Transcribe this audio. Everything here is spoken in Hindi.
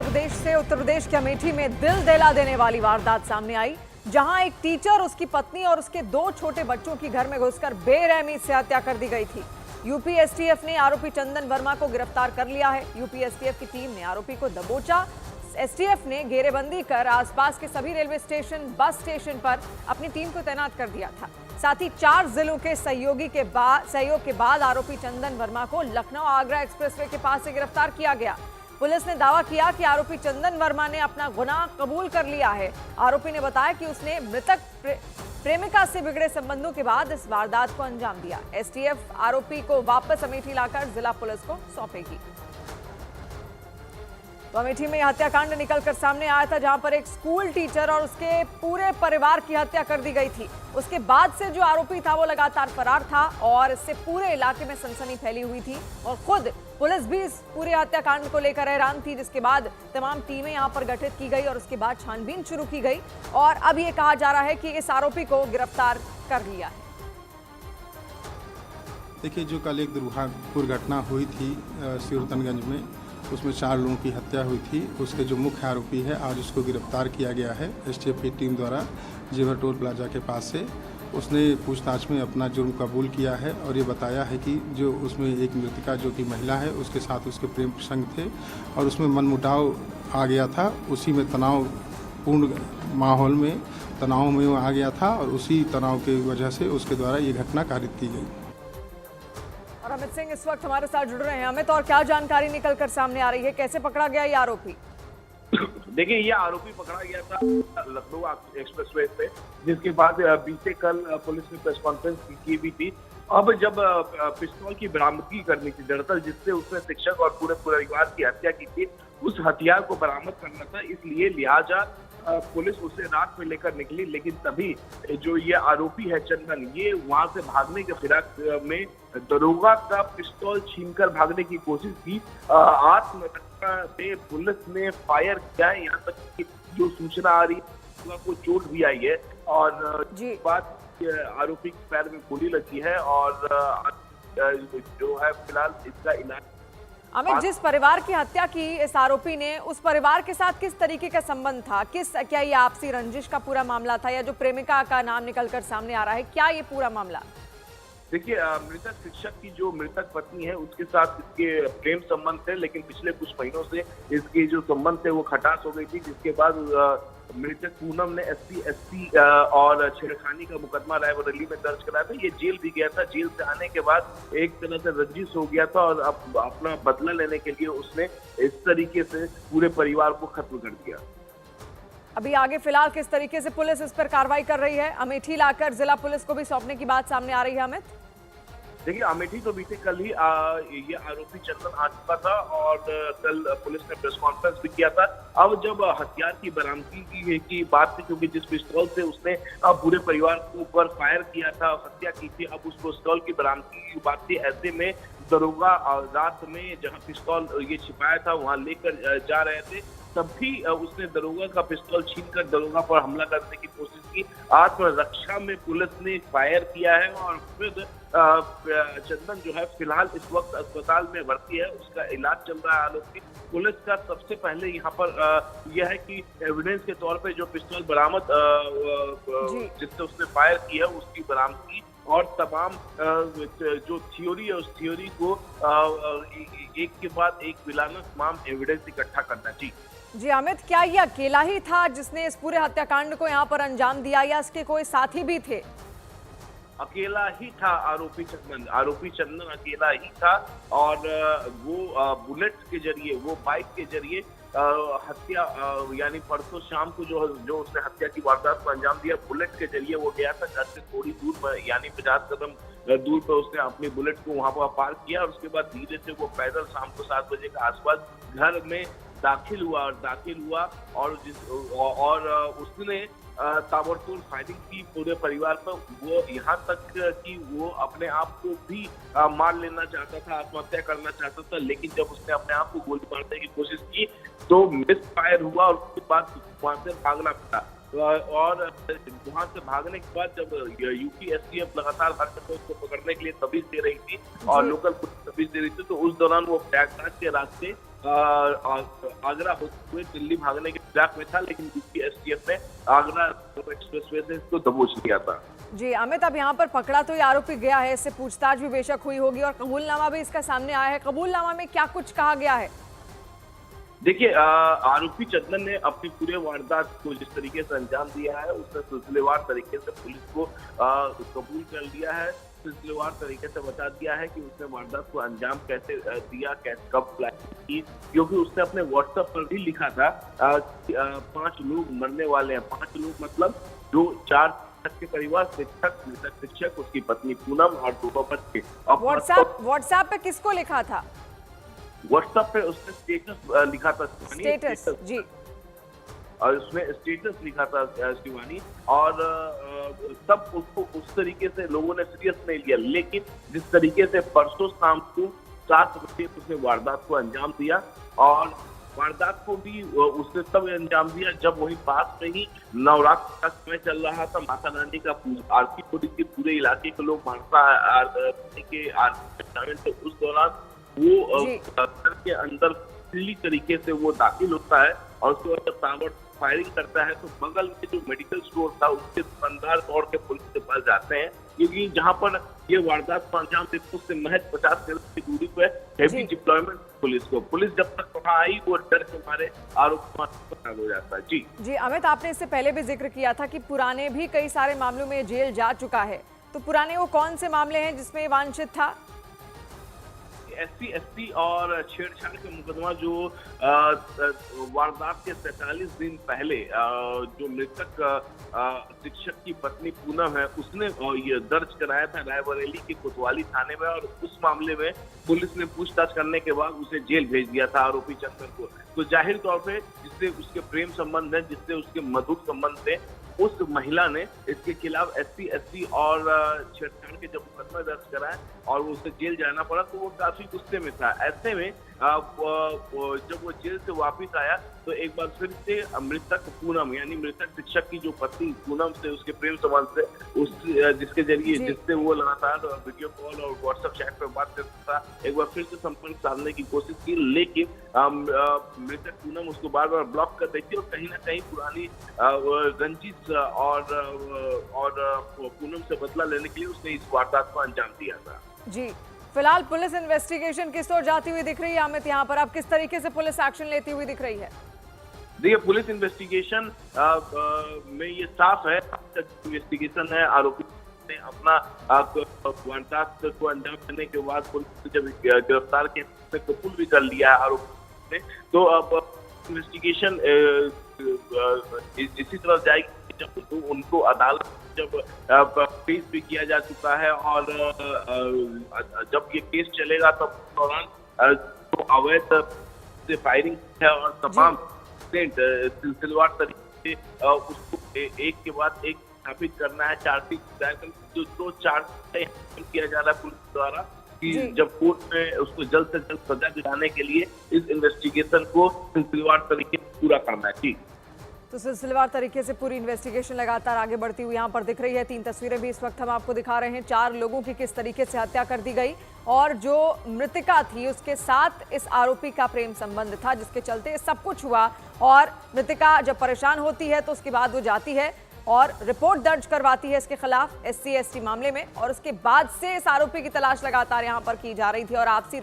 उत्तर प्रदेश के अमेठी में दिल दहला देने वाली वारदात सामने आई, जहां एक टीचर, उसकी पत्नी और उसके 2 छोटे बच्चों की घर में घुसकर बेरहमी से हत्या कर दी गई थी। यूपी एसटीएफ ने आरोपी चंदन वर्मा को गिरफ्तार कर लिया है। यूपी एसटीएफ की टीम ने आरोपी को दबोचा। एसटीएफ ने घेरेबंदी कर आसपास के सभी रेलवे स्टेशन, बस स्टेशन पर अपनी टीम को तैनात कर दिया था। साथ ही 4 जिलों के सहयोग के बाद आरोपी चंदन वर्मा को लखनऊ आगरा एक्सप्रेसवे के पास से गिरफ्तार किया गया। पुलिस ने दावा किया कि आरोपी चंदन वर्मा ने अपना गुनाह कबूल कर लिया है। आरोपी ने बताया कि उसने मृतक प्रेमिका से बिगड़े संबंधों के बाद इस वारदात को अंजाम दिया। एसटीएफ आरोपी को वापस अमेठी लाकर जिला पुलिस को सौंपेगी। तो अमेठी में हत्याकांड निकलकर सामने आया था, जहां पर एक स्कूल टीचर और उसके पूरे परिवार की हत्या कर दी गई थी। उसके बाद से जो आरोपी था वो लगातार फरार था और इससे पूरे इलाके में सनसनी फैली हुई थी और खुद पुलिस भी इस पूरे हत्याकांड को लेकर हैरान थी, जिसके बाद तमाम टीमें यहां पर गठित की गई और उसके बाद छानबीन शुरू की गई और अब ये कहा जा रहा है कि इस आरोपी को गिरफ्तार कर लिया है। देखिए, जो कल एक दुर्घटना हुई थी सिरतनगंज में, उसमें 4 लोगों की हत्या हुई थी। उसके जो मुख्य आरोपी है, आज उसको गिरफ्तार किया गया है एसटीएफ की टीम द्वारा जेवर टोल प्लाजा के पास से। उसने पूछताछ में अपना जुर्म कबूल किया है और ये बताया है कि जो उसमें एक मृतका जो कि महिला है, उसके साथ उसके प्रेम प्रसंग थे और उसमें मनमुटाव आ गया था। उसी में तनावपूर्ण माहौल में तनाव में वो आ गया था और उसी तनाव की वजह से उसके द्वारा ये घटना कारित की गई। और अमित सिंह इस वक्त हमारे साथ जुड़ रहे हैं। अमित, और क्या जानकारी निकलकर सामने आ रही है, कैसे पकड़ा गया ये आरोपी? देखिए, ये आरोपी पकड़ा गया था लखनऊ एक्सप्रेसवे पे, जिसके बाद बीते कल पुलिस ने प्रेस कॉन्फ्रेंस की भी थी। अब जब पिस्तौल की बरामदगी करनी थी, दरअसल जिससे उसने शिक्षक और पूरे परिवार की हत्या की थी, उस हथियार को बरामद करना था, इसलिए लिहाजा पुलिस उसे रात में लेकर निकली। लेकिन तभी जो ये आरोपी है चंदन, ये वहां से भागने के फिराक में दरोगा का पिस्तौल छीनकर भागने की कोशिश की। आत्मरक्षा में पुलिस ने फायर किया है। यहाँ तक कि जो सूचना आ रही है को चोट भी आई है और बात आरोपी के पैर में गोली लगी है और जो है फिलहाल इसका इलाज। अमित, जिस परिवार की हत्या की इस आरोपी ने, उस परिवार के साथ किस तरीके का संबंध था? क्या ये आपसी रंजिश का पूरा मामला था या जो प्रेमिका का नाम निकलकर सामने आ रहा है, क्या ये पूरा मामला? देखिए, मृतक शिक्षक की जो मृतक पत्नी है, उसके साथ इसके प्रेम संबंध थे, लेकिन पिछले कुछ महीनों से इसके जो संबंध थे वो खटास हो गई थी, जिसके बाद मृतक पूनम ने एससी और छेड़खानी का मुकदमा रायबरेली में दर्ज कराया था। ये जेल भी गया था। जेल से आने के बाद एक तरह से रंजिश हो गया था और अब अपना बदला लेने के लिए उसने इस तरीके से पूरे परिवार को खत्म कर दिया। अभी आगे फिलहाल किस तरीके से पुलिस इस पर कार्रवाई कर रही है? अमेठी लाकर जिला पुलिस को भी सौंपने की बात सामने आ रही है। अमित, देखिए, अमेठी तो बीते कल ही ये आरोपी चंदन आ चुका था और कल पुलिस ने प्रेस कॉन्फ्रेंस भी किया था। अब जब हथियार की बरामदगी की बात थी, क्योंकि जिस पिस्तौल से उसने पूरे परिवार के ऊपर फायर किया था, हत्या की थी, अब उस पिस्तौल की बरामदगी की बात थी। ऐसे में दरोगा रात में जहां पिस्तौल ये छिपाया था वहां लेकर जा रहे थे, तब भी उसने दरोगा का पिस्तौल छीनकर दरोगा पर हमला करने की कोशिश की। आत्मरक्षा में पुलिस ने फायर किया है और फिर चंदन जो है फिलहाल इस वक्त अस्पताल में भर्ती है, उसका इलाज चल रहा है। आरोपी पुलिस का सबसे पहले यहाँ पर यह है कि एविडेंस के तौर पे जो पिस्तौल बरामद जिससे उसने फायर किया है उसकी बरामदगी और तमाम जो थ्योरी है उस थ्योरी को एक के बाद एक मिलाना, तमाम एविडेंस इकट्ठा करना। जी अमित, क्या ये अकेला ही था जिसने इस पूरे हत्याकांड को यहाँ पर अंजाम दिया या इसके कोई साथी भी थे? अकेला ही था आरोपी चंदन अकेला ही था और वो बुलेट के जरिए, वो बाइक के जरिए हत्या यानी परसों शाम को जो उसने हत्या की वारदात को अंजाम दिया, बुलेट के जरिए वो गया था। घर से थोड़ी दूर पर यानी 50 कदम दूर पर उसने अपनी बुलेट को वहां पर पार्क किया और उसके बाद धीरे से वो पैदल शाम को 7 बजे के आसपास घर में दाखिल हुआ और उसने ताबड़तोड़ फायरिंग की पूरे परिवार पर। वो यहाँ तक कि वो अपने आप को भी मार लेना चाहता था, आत्महत्या करना चाहता था, लेकिन जब उसने अपने आप को गोली मारने की कोशिश की तो मिस फायर हुआ और उसके बाद वहां से भागना पड़ा। और वहां से भागने के बाद जब यूपी एसटीएफ लगातार हर जगह उसको पकड़ने के लिए तबीज दे रही थी और लोकल पुलिस तबीज दे रही थी, तो उस दौरान वो प्रयागराज के रास्ते आगरा होते हुए दिल्ली भागने के ट्रैक में था, लेकिन यूपी एसटीएफ ने आगरा एक्सप्रेसवे से इसको दबोच लिया था। जी अमित, अब यहाँ पर पकड़ा तो ये आरोपी गया है, इससे पूछताछ भी बेशक हुई होगी और कबूलनामा भी इसका सामने आया है। कबूलनामा में क्या कुछ कहा गया है? देखिए, आरोपी चंदन ने अपनी पूरे वारदात को जिस तरीके से अंजाम दिया है, उसने सिलसिलेवार तरीके से पुलिस को कबूल कर लिया है, सिलसिलेवार तरीके से बता दिया है कि उसने वारदात को अंजाम कैसे दिया, कैसे कब प्लान की, क्योंकि उसने अपने व्हाट्सएप पर भी लिखा था 5 लोग मरने वाले हैं। 5 लोग मतलब जो 4 के परिवार, शिक्षक, उसकी पत्नी पूनम और 2 बच्चे। व्हाट्सएप पे किसको लिखा था? व्हाट्सएप पे उसने स्टेटस लिखा था, स्टेटस जी, और उसमें स्टेटस लिखा था शिवानी, और तब उसको उस तरीके से लोगों ने सीरियस नहीं लिया। लेकिन जिस तरीके से परसों शाम को 7 बजे उसने वारदात को अंजाम दिया, और वारदात को भी उसने तब अंजाम दिया जब वहीं पास में ही नवरात्र का समय चल रहा था। माता रानी का आरती हो रही थी, पूरे इलाके के लोग मानसा के आरती, उस दौरान वो घर के अंदर पूरी तरीके से वो दाखिल होता है, और उसके बाद जब ताबड़ फायरिंग करता है तो बगल में जो मेडिकल स्टोर था उसके दुकानदार दौड़ के पुलिस के पास जाते हैं, क्योंकि जहां पर ये वारदात को अंजाम देते उससे महज 50 मीटर की दूरी पर हेवी डिप्लॉयमेंट पुलिस को। पुलिस जब तक वहां आई वो डर के मारे आरोप हो जाता है। जी अमित, आपने इससे पहले भी जिक्र किया था कि पुराने भी कई सारे मामलों में जेल जा चुका है, तो पुराने वो कौन से मामले हैं जिसमें वांछित था? SC और छेड़छाड़ के मुकदमा जो वारदात के 47 दिन पहले जो मृतक शिक्षक की पत्नी पूनम है उसने ये दर्ज कराया था रायबरेली के कोतवाली थाने में, और उस मामले में पुलिस ने पूछताछ करने के बाद उसे जेल भेज दिया था आरोपी चंदन को। तो जाहिर तौर पे जिससे उसके प्रेम संबंध है, जिससे उसके मधुर संबंध थे, उस महिला ने इसके खिलाफ SC और छेड़छाड़ के जब मुकदमा दर्ज कराया और वो उसे जेल जाना पड़ा, तो वो काफी गुस्से में था। ऐसे में जब वो जेल से वापस आया तो एक बार फिर से मृतक पूनम यानी मृतक शिक्षक की जो पत्नी पूनम से उसके प्रेम संबंध से उस जिसके जरिए जिससे वो लगातार वीडियो कॉल और व्हाट्सएप चैट पर बात करता था, एक बार फिर से संपर्क साधने की कोशिश की, लेकिन मृतक पूनम उसको बार बार ब्लॉक कर रही थी, और कहीं ना कहीं पुरानी रंजिश और पूनम से बदला लेने के लिए उसने इस वारदात को अंजाम दिया था। जी, फिलहाल पुलिस इन्वेस्टिगेशन किस ओर जाती हुई दिख रही है अमित? यहाँ पर अब किस तरीके से पुलिस एक्शन लेती हुई दिख रही है? देखिए, पुलिस इन्वेस्टिगेशन में ये साफ है, इन्वेस्टिगेशन है। आरोपी ने अपना वारदात को अंजाम देने के बाद पुलिस ने जब गिरफ्तार किया कबूल भी कर लिया है आरोपी ने, तो अब इन्वेस्टिगेशन इसी तरह जाएगी जब उनको अदालत जब पेश भी किया जा चुका है, और जब ये केस चलेगा तब दौरान जो अवैध से फायरिंग है और तमाम सिलसिलेवार तरीके से उसको एक के बाद एक स्थापित करना है, चार्जशीट जो चार्ज किया जा रहा है पुलिस द्वारा कि जब कोर्ट में उसको जल्द से जल्द सजा दिलाने के लिए इस इन्वेस्टिगेशन को सिलसिलेवार तरीके से पूरा करना है। ठीक, तो सिलसिलेवार तरीके से पूरी इन्वेस्टिगेशन लगातार आगे बढ़ती हुई यहाँ पर दिख रही है। 3 तस्वीरें भी इस वक्त हम आपको दिखा रहे हैं। 4 लोगों की किस तरीके से हत्या कर दी गई, और जो मृतिका थी उसके साथ इस आरोपी का प्रेम संबंध था, जिसके चलते सब कुछ हुआ। और मृतिका जब परेशान होती है तो उसके बाद वो जाती है और रिपोर्ट दर्ज करवाती है इसके खिलाफ SC/ST मामले में, और उसके बाद से इस आरोपी की तलाश लगातार यहाँ पर की जा रही थी, और आपसी